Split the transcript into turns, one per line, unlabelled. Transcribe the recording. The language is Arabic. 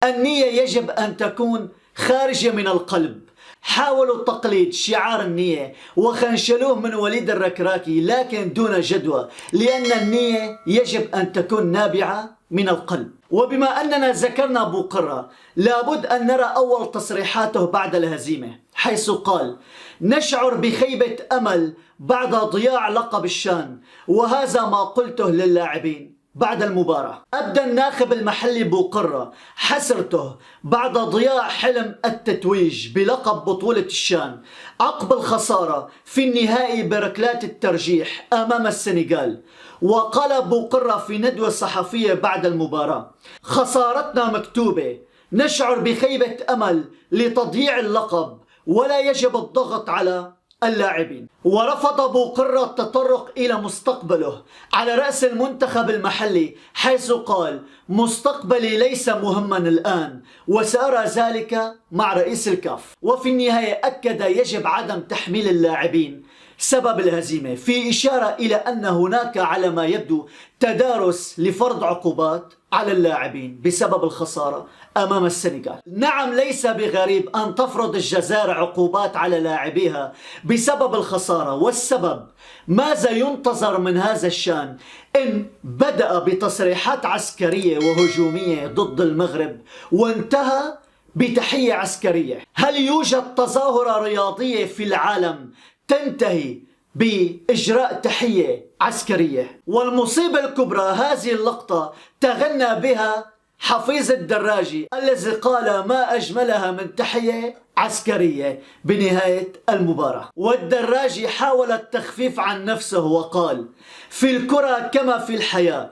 النية يجب أن تكون خارجة من القلب. حاولوا تقليد شعار النية وخنشلوه من وليد الركراكي لكن دون جدوى، لأن النية يجب أن تكون نابعة من القلب. وبما أننا ذكرنا أبو قرة، لابد أن نرى أول تصريحاته بعد الهزيمة، حيث قال: نشعر بخيبة أمل بعد ضياع لقب الشان، وهذا ما قلته للاعبين بعد المباراة. أبدى الناخب المحلي أبو قرة حسرته بعد ضياع حلم التتويج بلقب بطولة الشان عقب الخسارة في النهائي بركلات الترجيح أمام السنغال. وقال أبو قرة في ندوة صحفية بعد المباراة: خسارتنا مكتوبة، نشعر بخيبة أمل لتضييع اللقب ولا يجب الضغط على اللاعبين. ورفض أبو قرة التطرق إلى مستقبله على رأس المنتخب المحلي، حيث قال: مستقبلي ليس مهما الآن وسأرى ذلك مع رئيس الكاف. وفي النهاية أكد يجب عدم تحميل اللاعبين سبب الهزيمة، في إشارة إلى أن هناك على ما يبدو تدارس لفرض عقوبات على اللاعبين بسبب الخسارة أمام السنغال. نعم، ليس بغريب أن تفرض الجزائر عقوبات على لاعبيها بسبب الخسارة، والسبب ماذا ينتظر من هذا الشان إن بدأ بتصريحات عسكرية وهجومية ضد المغرب وانتهى بتحية عسكرية؟ هل يوجد تظاهرة رياضية في العالم تنتهي بإجراء تحية عسكرية؟ والمصيبة الكبرى هذه اللقطة تغنى بها حفيظ الدراجي الذي قال: ما أجملها من تحية عسكرية بنهاية المباراة. والدراجي حاول التخفيف عن نفسه وقال: في الكرة كما في الحياة